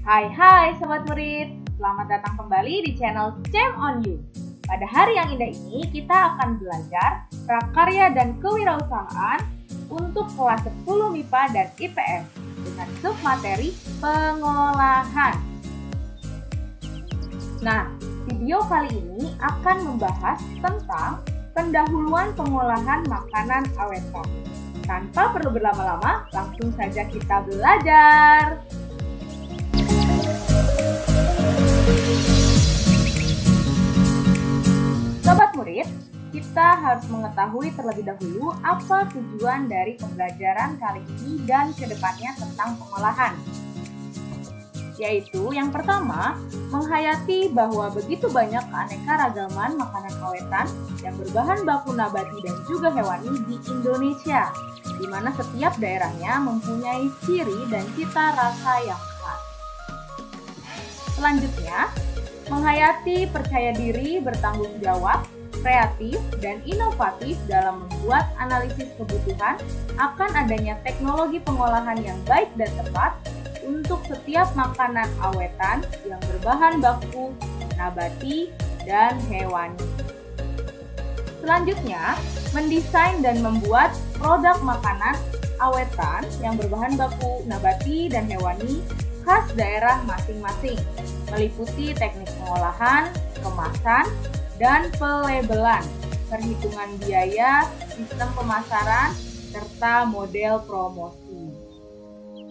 Hai Sobat Murid, selamat datang kembali di channel STEM on You. Pada hari yang indah ini kita akan belajar prakarya dan kewirausahaan untuk kelas 10 MIPA dan IPS dengan submateri pengolahan. Nah, video kali ini akan membahas tentang pendahuluan pengolahan makanan awetan. Tanpa perlu berlama-lama, langsung saja kita belajar. Sobat murid, kita harus mengetahui terlebih dahulu apa tujuan dari pembelajaran kali ini dan kedepannya tentang pengolahan. Yaitu yang pertama, menghayati bahwa begitu banyak keanekaragaman makanan awetan yang berbahan baku nabati dan juga hewani di Indonesia, di mana setiap daerahnya mempunyai ciri dan cita rasa yang khas. Selanjutnya, menghayati percaya diri, bertanggung jawab, kreatif, dan inovatif dalam membuat analisis kebutuhan akan adanya teknologi pengolahan yang baik dan tepat untuk setiap makanan awetan yang berbahan baku nabati dan hewani. Selanjutnya, mendesain dan membuat produk makanan awetan yang berbahan baku nabati dan hewani khas daerah masing-masing, meliputi teknik pengolahan, kemasan, dan pelabelan, perhitungan biaya, sistem pemasaran, serta model promosi.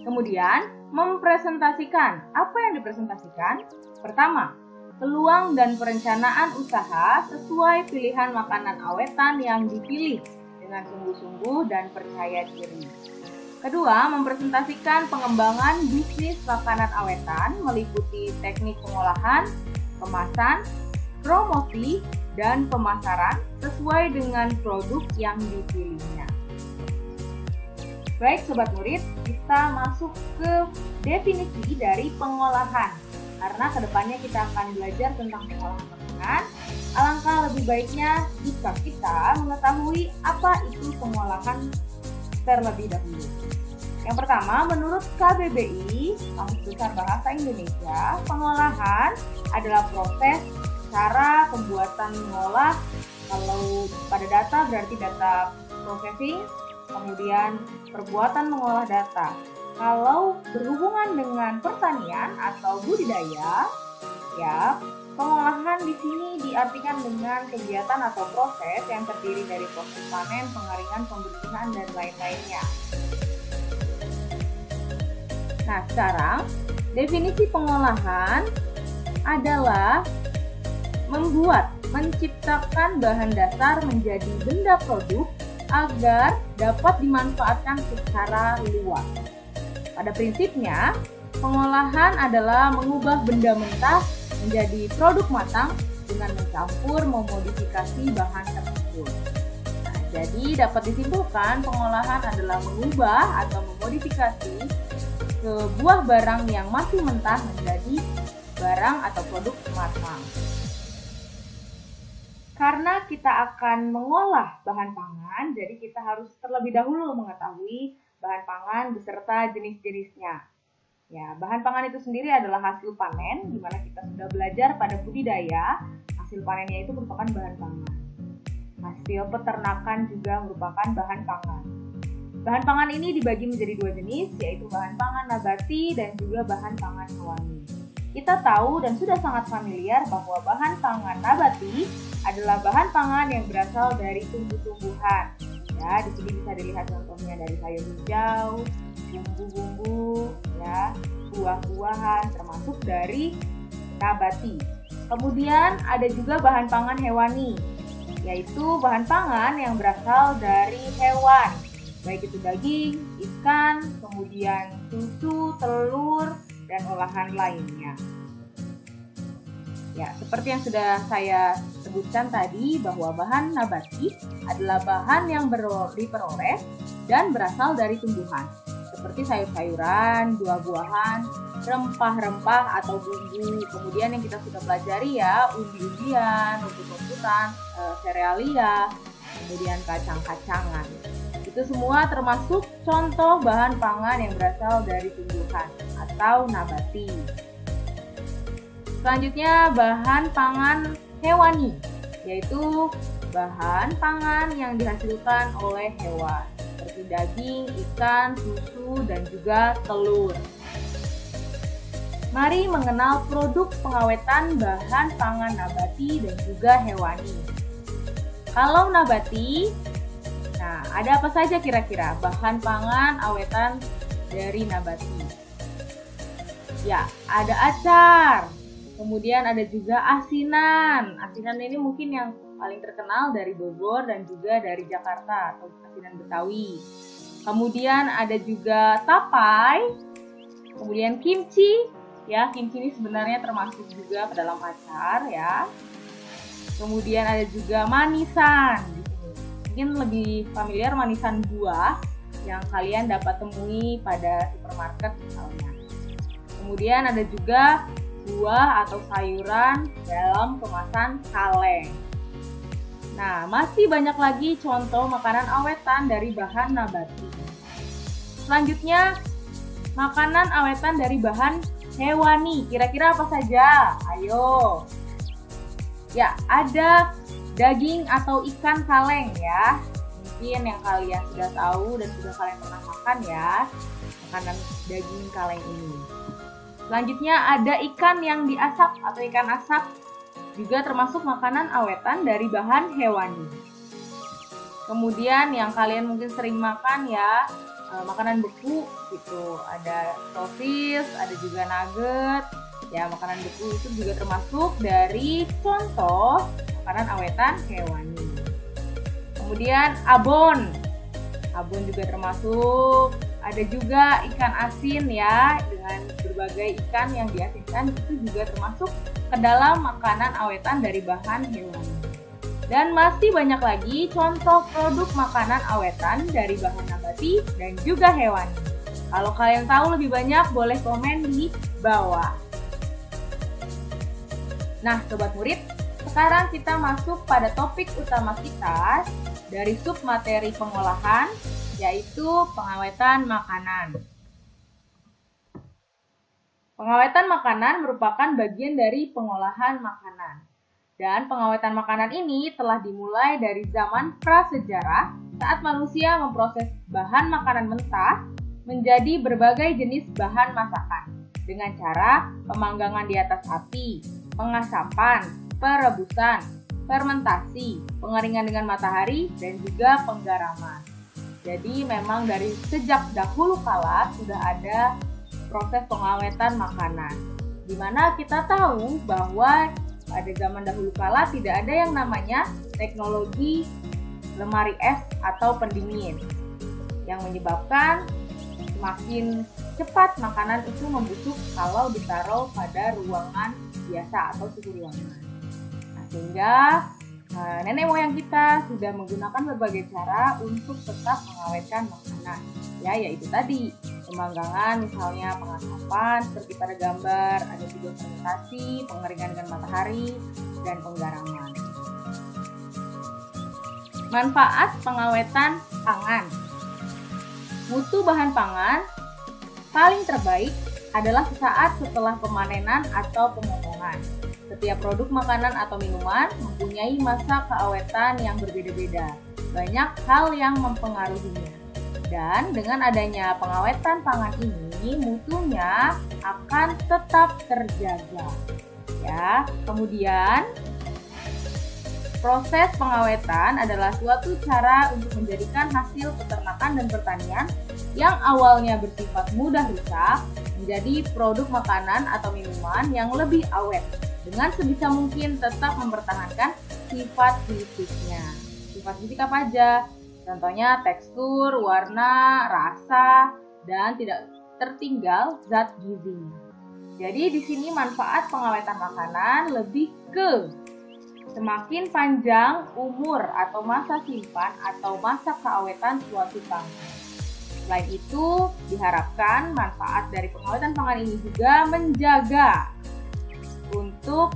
Kemudian, mempresentasikan. Apa yang dipresentasikan? Pertama, peluang dan perencanaan usaha sesuai pilihan makanan awetan yang dipilih dengan sungguh-sungguh dan percaya diri. Kedua, mempresentasikan pengembangan bisnis makanan awetan meliputi teknik pengolahan, kemasan, promosi, dan pemasaran sesuai dengan produk yang dipilihnya. Baik Sobat Murid, kita masuk ke definisi dari pengolahan. Karena kedepannya kita akan belajar tentang pengolahan makanan, alangkah lebih baiknya jika kita mengetahui apa itu pengolahan terlebih dahulu. Yang pertama, menurut KBBI, Kamus Besar Bahasa Indonesia, pengolahan adalah proses cara pembuatan mengolah. Kalau pada data berarti data processing, kemudian perbuatan mengolah data. Kalau berhubungan dengan pertanian atau budidaya, ya, pengolahan di sini diartikan dengan kegiatan atau proses yang terdiri dari proses panen, pengeringan, pembersihan, dan lain-lainnya. Nah, sekarang definisi pengolahan adalah menciptakan bahan dasar menjadi benda produk agar dapat dimanfaatkan secara luas. Pada prinsipnya, pengolahan adalah mengubah benda mentah menjadi produk matang dengan mencampur memodifikasi bahan tersebut. Nah, jadi dapat disimpulkan pengolahan adalah mengubah atau memodifikasi sebuah barang yang masih mentah menjadi barang atau produk matang. Karena kita akan mengolah bahan pangan, jadi kita harus terlebih dahulu mengetahui bahan pangan beserta jenis-jenisnya. Ya, bahan pangan itu sendiri adalah hasil panen, di mana kita sudah belajar pada budidaya, hasil panennya itu merupakan bahan pangan. Hasil peternakan juga merupakan bahan pangan. Bahan pangan ini dibagi menjadi dua jenis, yaitu bahan pangan nabati dan juga bahan pangan hewani. Kita tahu dan sudah sangat familiar bahwa bahan pangan nabati adalah bahan pangan yang berasal dari tumbuh-tumbuhan. Ya, di sini bisa dilihat contohnya dari sayur hijau, bumbu-bumbu, ya, buah-buahan, termasuk dari nabati. Kemudian ada juga bahan pangan hewani, yaitu bahan pangan yang berasal dari hewan, baik itu daging, ikan, kemudian susu, telur, dan olahan lainnya. Ya, seperti yang sudah saya sebutkan tadi bahwa bahan nabati adalah bahan yang diperoleh dan berasal dari tumbuhan, seperti sayur-sayuran, buah-buahan, rempah-rempah atau bumbu. Kemudian yang kita sudah pelajari ya, umbi-umbian, rumput-rumputan, serealia, kemudian kacang-kacangan. Itu semua termasuk contoh bahan pangan yang berasal dari tumbuhan atau nabati. Selanjutnya bahan pangan hewani, yaitu bahan pangan yang dihasilkan oleh hewan, seperti daging, ikan, susu, dan juga telur. Mari mengenal produk pengawetan bahan pangan nabati dan juga hewani. Kalau nabati, nah ada apa saja kira-kira bahan pangan awetan dari nabati? Ya, ada acar. Kemudian ada juga asinan. Asinan ini mungkin yang paling terkenal dari Bogor dan juga dari Jakarta atau asinan Betawi. Kemudian ada juga tapai. Kemudian kimchi. Ya, kimchi ini sebenarnya termasuk juga ke dalam acar ya. Kemudian ada juga manisan. Mungkin lebih familiar manisan buah yang kalian dapat temui pada supermarket misalnya. Kemudian ada juga buah atau sayuran dalam kemasan kaleng. Nah, masih banyak lagi contoh makanan awetan dari bahan nabati. Selanjutnya, makanan awetan dari bahan hewani. Kira-kira apa saja? Ayo. Ya, ada daging atau ikan kaleng ya. Mungkin yang kalian sudah tahu dan sudah kalian pernah makan ya, makanan daging kaleng ini. Selanjutnya ada ikan yang diasap atau ikan asap, juga termasuk makanan awetan dari bahan hewani. Kemudian yang kalian mungkin sering makan ya, makanan beku gitu. Ada sosis, ada juga nugget. Ya, makanan beku itu juga termasuk dari contoh makanan awetan hewani. Kemudian abon. Abon juga termasuk. Ada juga ikan asin ya, dengan berbagai ikan yang diasinkan, itu juga termasuk ke dalam makanan awetan dari bahan hewani. Dan masih banyak lagi contoh produk makanan awetan dari bahan nabati dan juga hewani. Kalau kalian tahu lebih banyak, boleh komen di bawah. Nah, Sobat Murid, sekarang kita masuk pada topik utama kita dari submateri pengolahan, yaitu pengawetan makanan. Pengawetan makanan merupakan bagian dari pengolahan makanan. Dan pengawetan makanan ini telah dimulai dari zaman prasejarah saat manusia memproses bahan makanan mentah menjadi berbagai jenis bahan masakan dengan cara pemanggangan di atas api, pengasapan, perebusan, fermentasi, pengeringan dengan matahari, dan juga penggaraman. Jadi memang dari sejak dahulu kala sudah ada proses pengawetan makanan, di mana kita tahu bahwa pada zaman dahulu kala tidak ada yang namanya teknologi lemari es atau pendingin, yang menyebabkan semakin cepat makanan itu membusuk kalau ditaruh pada ruangan biasa atau suhu ruangan. Nah, sehingga nenek moyang kita sudah menggunakan berbagai cara untuk tetap mengawetkan makanan, ya, yaitu tadi pemanggangan, misalnya pengasapan seperti pada gambar, ada juga fermentasi, pengeringan dengan matahari, dan penggaraman. Manfaat pengawetan pangan. Mutu bahan pangan paling terbaik adalah sesaat setelah pemanenan atau pemotongan. Setiap produk makanan atau minuman mempunyai masa keawetan yang berbeda-beda. Banyak hal yang mempengaruhinya. Dan dengan adanya pengawetan pangan ini, mutunya akan tetap terjaga. Ya, kemudian proses pengawetan adalah suatu cara untuk menjadikan hasil peternakan dan pertanian yang awalnya bersifat mudah rusak menjadi produk makanan atau minuman yang lebih awet, dengan sebisa mungkin tetap mempertahankan sifat fisiknya. Sifat fisik apa aja? Contohnya tekstur, warna, rasa, dan tidak tertinggal zat gizinya. Jadi di sini manfaat pengawetan makanan lebih ke semakin panjang umur atau masa simpan atau masa keawetan suatu pangan. Selain itu, diharapkan manfaat dari pengawetan pangan ini juga menjaga untuk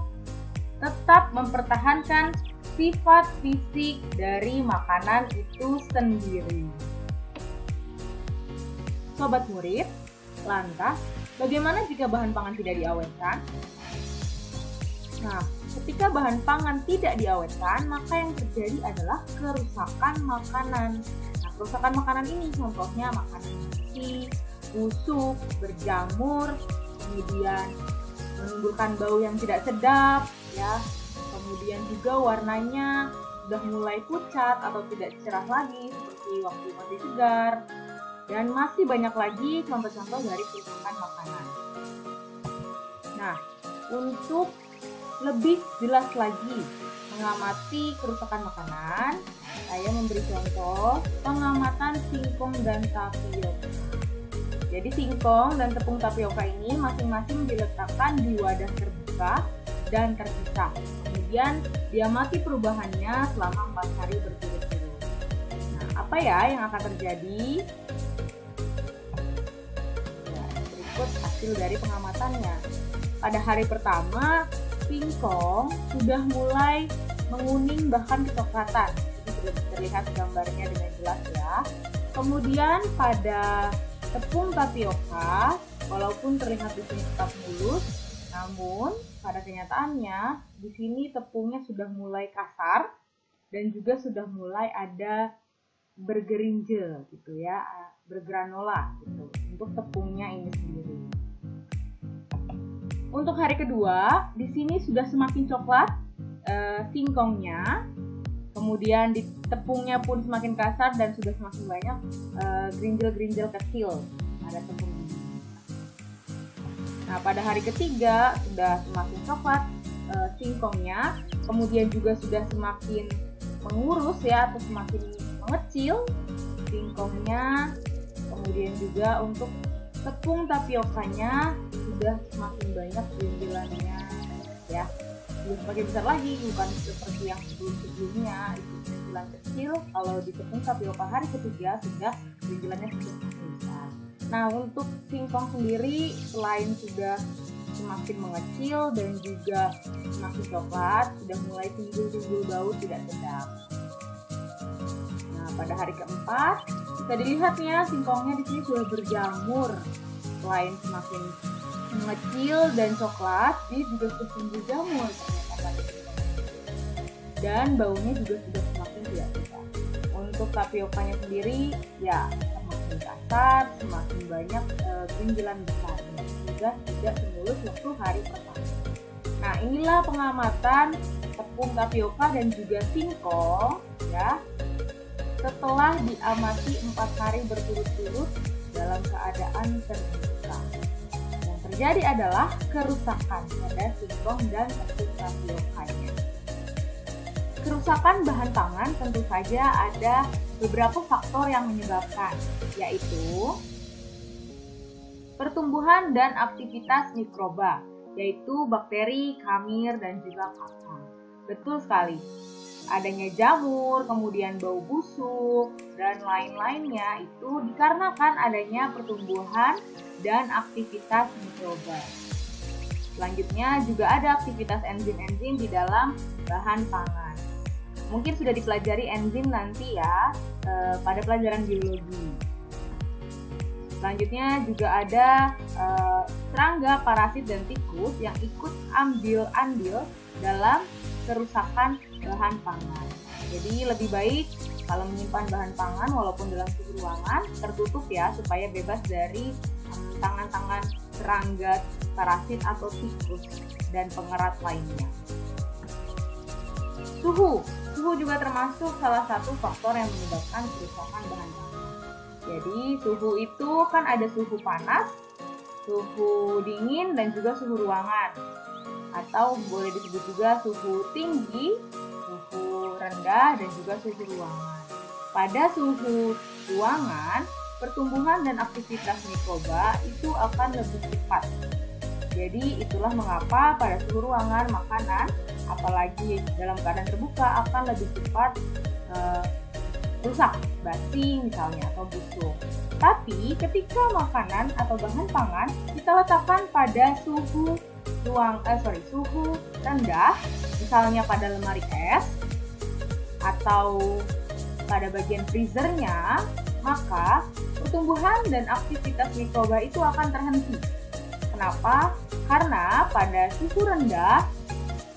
tetap mempertahankan sifat fisik dari makanan itu sendiri. Sobat murid, lantas bagaimana jika bahan pangan tidak diawetkan? Nah, ketika bahan pangan tidak diawetkan, maka yang terjadi adalah kerusakan makanan. Nah, kerusakan makanan ini contohnya makanan mati, busuk, berjamur, kemudian menimbulkan bau yang tidak sedap, ya. Kemudian juga warnanya sudah mulai pucat atau tidak cerah lagi seperti waktu masih segar. Dan masih banyak lagi contoh-contoh dari kerusakan makanan. Nah, untuk lebih jelas lagi mengamati kerusakan makanan, saya memberi contoh pengamatan singkong dan tapioka. Jadi singkong dan tepung tapioka ini masing-masing diletakkan di wadah terbuka dan terpisah. Kemudian diamati perubahannya selama 4 hari berturut-turut. Nah, apa ya yang akan terjadi? Ya, berikut hasil dari pengamatannya. Pada hari pertama, singkong sudah mulai menguning bahkan kecoklatan. Ini sudah terlihat gambarnya dengan jelas ya. Kemudian pada tepung tapioka, walaupun terlihat di sini tetap mulus, namun pada kenyataannya di sini tepungnya sudah mulai kasar dan juga sudah mulai ada bergerinjel gitu ya, bergranola gitu untuk tepungnya ini sendiri. Untuk hari kedua, di sini sudah semakin coklat singkongnya, kemudian di tepungnya pun semakin kasar dan sudah semakin banyak gerinjel-gerinjel kecil pada tepung ini. Nah, pada hari ketiga sudah semakin coklat singkongnya, kemudian juga sudah semakin mengurus ya atau semakin mengecil singkongnya, kemudian juga untuk tepung tapiokanya sudah semakin banyak gerinjelannya ya, sudah semakin besar lagi, bukan seperti yang sebelumnya itu gerinjelan kecil. Kalau di tepung tapioka hari ketiga sudah gerinjelannya sudah semakin besar. Nah, untuk singkong sendiri selain sudah semakin mengecil dan juga semakin coklat, sudah mulai timbul bau tidak sedap. Nah, pada hari keempat bisa dilihatnya singkongnya di sini sudah berjamur. Selain semakin mengecil dan coklat, dia juga sudah timbul jamur dan baunya juga sudah semakin tidak sedap. Untuk tapiokanya sendiri ya semakin kasar, semakin banyak gerinjelan besar, juga tidak semulus waktu hari pertama. Nah, inilah pengamatan tepung tapioka dan juga singkong ya setelah diamati 4 hari berturut-turut dalam keadaan terbuka. Yang terjadi adalah kerusakan pada singkong dan tepung tapiokanya. Kerusakan bahan pangan tentu saja ada beberapa faktor yang menyebabkan, yaitu pertumbuhan dan aktivitas mikroba, yaitu bakteri, kamir, dan juga kapang. Betul sekali. Adanya jamur, kemudian bau busuk, dan lain-lainnya itu dikarenakan adanya pertumbuhan dan aktivitas mikroba. Selanjutnya juga ada aktivitas enzim-enzim di dalam bahan pangan. Mungkin sudah dipelajari enzim nanti ya pada pelajaran biologi. Selanjutnya juga ada serangga, parasit, dan tikus yang ikut ambil andil dalam kerusakan bahan pangan. Jadi lebih baik kalau menyimpan bahan pangan walaupun dalam suhu ruangan tertutup ya, supaya bebas dari tangan-tangan serangga, parasit atau tikus dan pengerat lainnya. Suhu juga termasuk salah satu faktor yang menyebabkan kerusakan bahan pangan. Jadi suhu itu kan ada suhu panas, suhu dingin, dan juga suhu ruangan. Atau boleh disebut juga suhu tinggi, suhu rendah, dan juga suhu ruangan. Pada suhu ruangan, pertumbuhan dan aktivitas mikroba itu akan lebih cepat. Jadi itulah mengapa pada suhu ruangan makanan, apalagi dalam keadaan terbuka, akan lebih cepat rusak, basi misalnya, atau busuk. Tapi ketika makanan atau bahan pangan kita letakkan pada suhu rendah, misalnya pada lemari es atau pada bagian freezernya, maka pertumbuhan dan aktivitas mikroba itu akan terhenti. Kenapa? Karena pada suhu rendah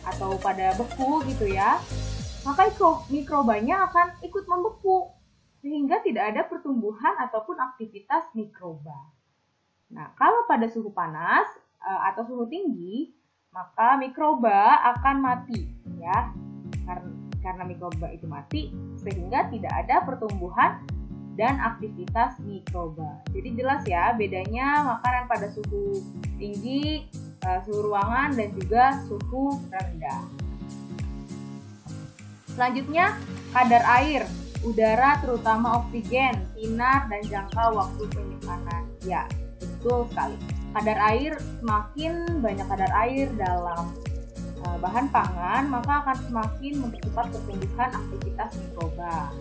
atau pada beku gitu ya, maka mikrobanya akan ikut membeku sehingga tidak ada pertumbuhan ataupun aktivitas mikroba. Nah, kalau pada suhu panas atau suhu tinggi, maka mikroba akan mati ya. Karena mikroba itu mati sehingga tidak ada pertumbuhan dan aktivitas mikroba. Jadi jelas ya bedanya makanan pada suhu tinggi, suhu ruangan dan juga suhu rendah. Selanjutnya, kadar air, udara terutama oksigen, sinar dan jangka waktu penyimpanan. Ya, betul sekali. Kadar air, semakin banyak kadar air dalam bahan pangan, maka akan semakin mempercepat pertumbuhan aktivitas mikroba.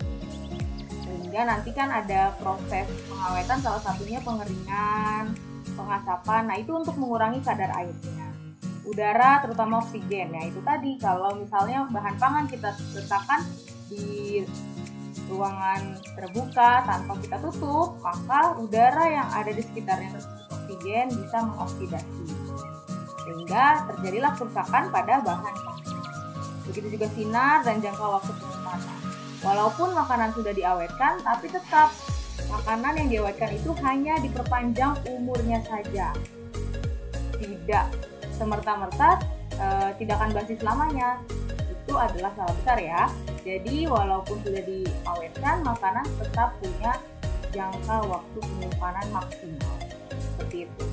Sehingga nanti kan ada proses pengawetan, salah satunya pengeringan, pengasapan. Nah, itu untuk mengurangi kadar airnya. Udara terutama oksigen, ya itu tadi kalau misalnya bahan pangan kita letakkan di ruangan terbuka tanpa kita tutup, maka udara yang ada di sekitarnya oksigen bisa mengoksidasi sehingga terjadilah kerusakan pada bahan pangan. Begitu juga sinar dan jangka waktu penyimpanan. Walaupun makanan sudah diawetkan, tapi tetap makanan yang diawetkan itu hanya diperpanjang umurnya saja, tidak semerta-merta tidak akan basi selamanya. Itu adalah salah besar ya. Jadi walaupun sudah diawetkan, makanan tetap punya jangka waktu penyimpanan maksimal. Seperti itu.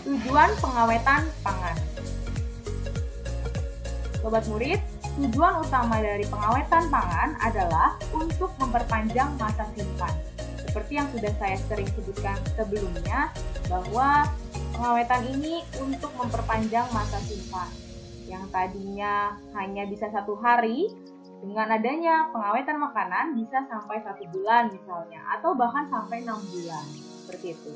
Tujuan pengawetan pangan. Sobat murid, tujuan utama dari pengawetan pangan adalah untuk memperpanjang masa simpan. Seperti yang sudah saya sering sebutkan sebelumnya, bahwa pengawetan ini untuk memperpanjang masa simpan. Yang tadinya hanya bisa 1 hari, dengan adanya pengawetan makanan bisa sampai 1 bulan misalnya, atau bahkan sampai 6 bulan. Seperti itu.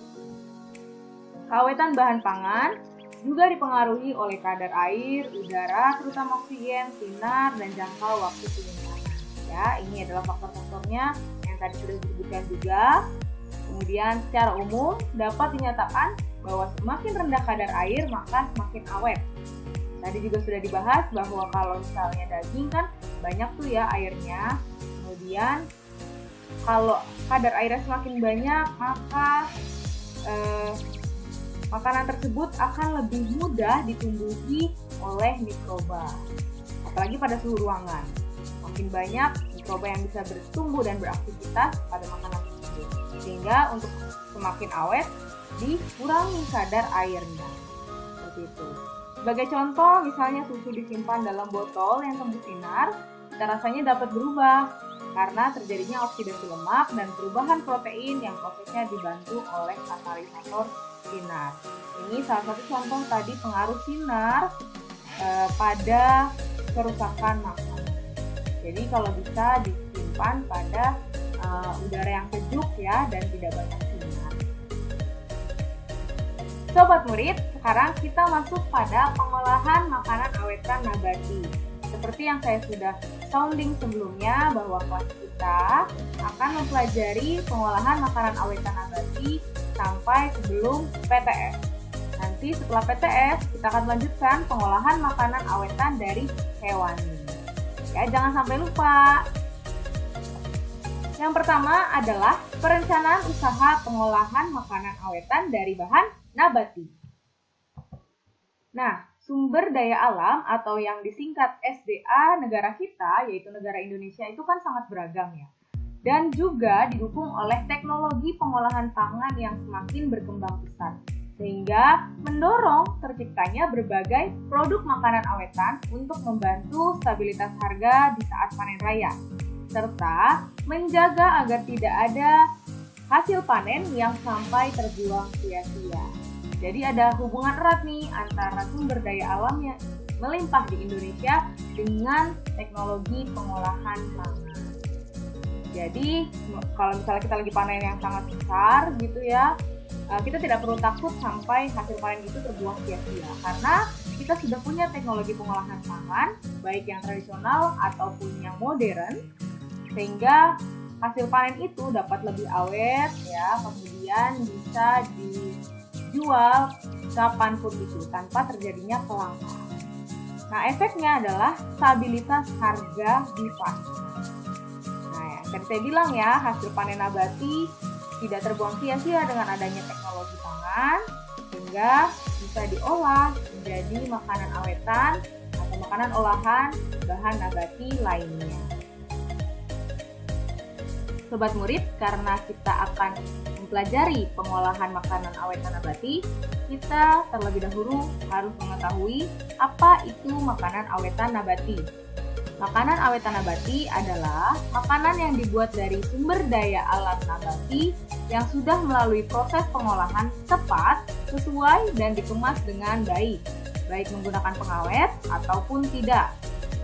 Pengawetan bahan pangan juga dipengaruhi oleh kadar air, udara, terutama oksigen, sinar, dan jangka waktu penyimpanan. Ya, ini adalah faktor-faktornya yang tadi sudah disebutkan juga. Kemudian secara umum dapat dinyatakan bahwa semakin rendah kadar air maka semakin awet. Tadi juga sudah dibahas bahwa kalau misalnya daging kan banyak tuh ya airnya. Kemudian kalau kadar airnya semakin banyak maka makanan tersebut akan lebih mudah ditumbuhi oleh mikroba. Apalagi pada suhu ruangan. Makin banyak mikroba yang bisa bertumbuh dan beraktivitas pada makanan tersebut. Sehingga untuk semakin awet dikurangi kadar airnya. Seperti itu. Sebagai contoh, misalnya susu disimpan dalam botol yang tembus sinar, cita rasanya dapat berubah karena terjadinya oksidasi lemak dan perubahan protein yang prosesnya dibantu oleh katalisator sinar. Ini salah satu contoh tadi pengaruh sinar pada kerusakan makanan. Jadi kalau bisa disimpan pada udara yang sejuk ya dan tidak banyak sinar. Sobat murid, sekarang kita masuk pada pengolahan makanan awetan nabati. Seperti yang saya sudah sounding sebelumnya bahwa kelas kita akan mempelajari pengolahan makanan awetan nabati sampai sebelum PTS. Nanti setelah PTS kita akan melanjutkan pengolahan makanan awetan dari hewani. Ya, jangan sampai lupa. Yang pertama adalah perencanaan usaha pengolahan makanan awetan dari bahan nabati. Nah, sumber daya alam atau yang disingkat SDA negara kita, yaitu negara Indonesia itu kan sangat beragam ya. Dan juga didukung oleh teknologi pengolahan pangan yang semakin berkembang pesat. Sehingga mendorong terciptanya berbagai produk makanan awetan untuk membantu stabilitas harga di saat panen raya. Serta menjaga agar tidak ada hasil panen yang sampai terbuang sia-sia. Jadi ada hubungan erat nih antara sumber daya alam yang melimpah di Indonesia dengan teknologi pengolahan pangan. Jadi kalau misalnya kita lagi panen yang sangat besar gitu ya, kita tidak perlu takut sampai hasil panen itu terbuang sia-sia karena kita sudah punya teknologi pengolahan pangan baik yang tradisional ataupun yang modern, sehingga hasil panen itu dapat lebih awet ya, kemudian bisa dijual kapanpun itu tanpa terjadinya kelangkaan. Nah, efeknya adalah stabilitas harga di pasar. Nah, yang tadi saya bilang ya, hasil panen nabati tidak terbuang sia-sia dengan adanya teknologi pangan, sehingga bisa diolah menjadi makanan awetan atau makanan olahan bahan nabati lainnya. Sobat murid, karena kita akan mempelajari pengolahan makanan awetan nabati, kita terlebih dahulu harus mengetahui apa itu makanan awetan nabati. Makanan awetan nabati adalah makanan yang dibuat dari sumber daya alam nabati yang sudah melalui proses pengolahan tepat, sesuai, dan dikemas dengan baik menggunakan pengawet ataupun tidak,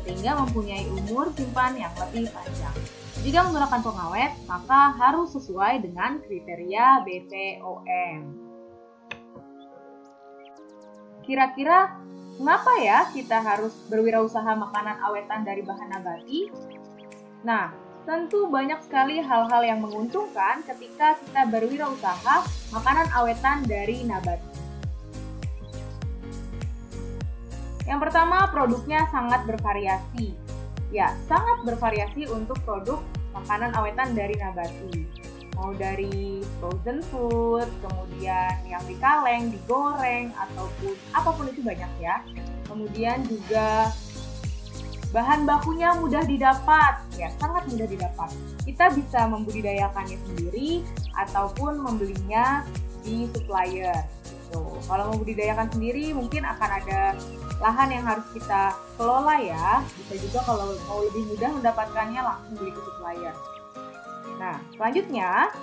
sehingga mempunyai umur simpan yang lebih panjang. Jika menggunakan pengawet, maka harus sesuai dengan kriteria BPOM. Kira-kira mengapa ya kita harus berwirausaha makanan awetan dari bahan nabati? Nah, tentu banyak sekali hal-hal yang menguntungkan ketika kita berwirausaha makanan awetan dari nabati. Yang pertama, produknya sangat bervariasi. Ya, sangat bervariasi untuk produk makanan awetan dari nabati. Mau dari frozen food, kemudian yang dikaleng, digoreng, ataupun apapun itu banyak ya. Kemudian juga bahan bakunya mudah didapat, ya sangat mudah didapat. Kita bisa membudidayakannya sendiri ataupun membelinya di supplier. Gitu. Kalau membudidayakan sendiri mungkin akan ada lahan yang harus kita kelola ya. Bisa juga kalau mau lebih mudah mendapatkannya langsung beli ke supplier. Nah, selanjutnya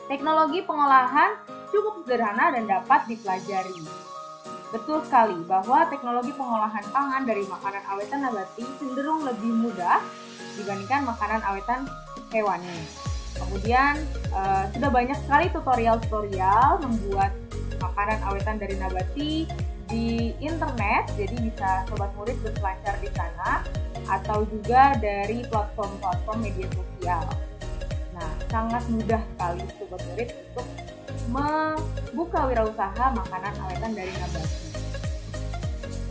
teknologi pengolahan cukup sederhana dan dapat dipelajari. Betul sekali bahwa teknologi pengolahan pangan dari makanan awetan nabati cenderung lebih mudah dibandingkan makanan awetan hewani. Kemudian sudah banyak sekali tutorial membuat makanan awetan dari nabati di internet, jadi bisa sobat murid berselancar di sana atau juga dari platform-platform media sosial. Nah, sangat mudah sekali sobat murid untuk membuka wirausaha makanan awetan dari nabati.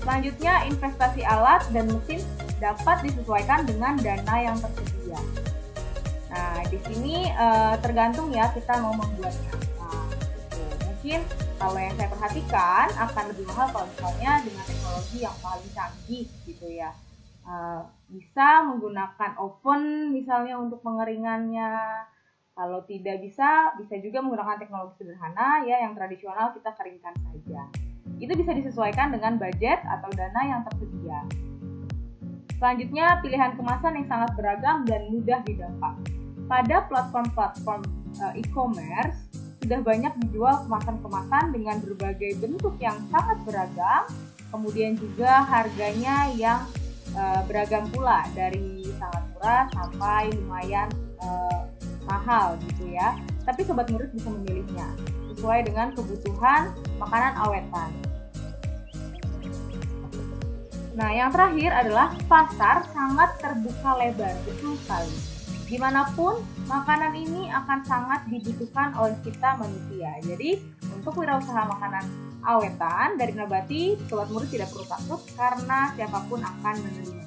Selanjutnya, investasi alat dan mesin dapat disesuaikan dengan dana yang tersedia. Nah, di sini tergantung ya kita mau membuatnya apa. Gitu. Mungkin kalau yang saya perhatikan akan lebih mahal kalau misalnya dengan teknologi yang paling canggih gitu ya. Bisa menggunakan oven misalnya untuk pengeringannya. Kalau tidak bisa juga menggunakan teknologi sederhana ya yang tradisional kita keringkan saja. Itu bisa disesuaikan dengan budget atau dana yang tersedia. Selanjutnya, pilihan kemasan yang sangat beragam dan mudah didapat. Pada platform-platform e-commerce sudah banyak dijual kemasan-kemasan dengan berbagai bentuk yang sangat beragam, kemudian juga harganya yang beragam pula, dari sangat murah sampai lumayan mahal gitu ya. Tapi sobat murid bisa memilihnya sesuai dengan kebutuhan makanan awetan. Nah, yang terakhir adalah pasar sangat terbuka lebar, betul sekali. Dimanapun, makanan ini akan sangat dibutuhkan oleh kita manusia. Jadi, untuk wirausaha makanan awetan dari nabati, sobat murid tidak perlu takut karena siapapun akan menerima.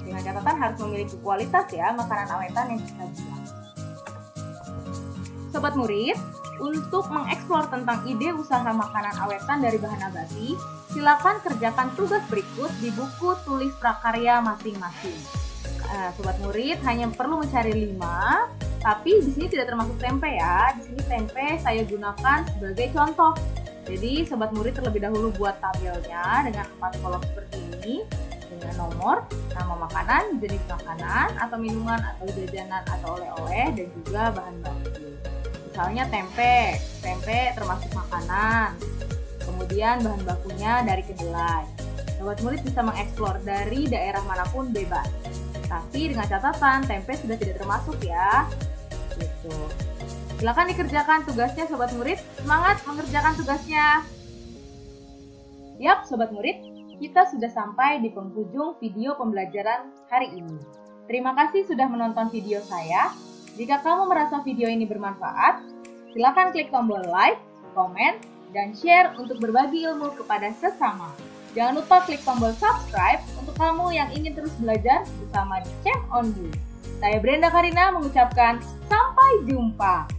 Dengan catatan harus memiliki kualitas ya makanan awetan yang kita jual. Sobat murid, untuk mengeksplor tentang ide usaha makanan awetan dari bahan nabati, silakan kerjakan tugas berikut di buku tulis prakarya masing-masing. Sobat murid hanya perlu mencari 5, tapi di sini tidak termasuk tempe ya. Di sini tempe saya gunakan sebagai contoh. Jadi sobat murid terlebih dahulu buat tabelnya dengan 4 kolom seperti ini dengan nomor, nama makanan, jenis makanan atau minuman atau jajanan atau oleh-oleh dan juga bahan baku. Misalnya tempe termasuk makanan. Kemudian bahan bakunya dari kedelai. Sobat murid bisa mengeksplor dari daerah manapun bebas. Tapi dengan catatan tempe sudah tidak termasuk ya. Gitu. Silakan dikerjakan tugasnya sobat murid. Semangat mengerjakan tugasnya. Yap sobat murid, kita sudah sampai di penghujung video pembelajaran hari ini. Terima kasih sudah menonton video saya. Jika kamu merasa video ini bermanfaat, silakan klik tombol like, komen, dan share untuk berbagi ilmu kepada sesama. Jangan lupa klik tombol subscribe untuk kamu yang ingin terus belajar bersama Champ on You. Saya Brenda Karina mengucapkan sampai jumpa.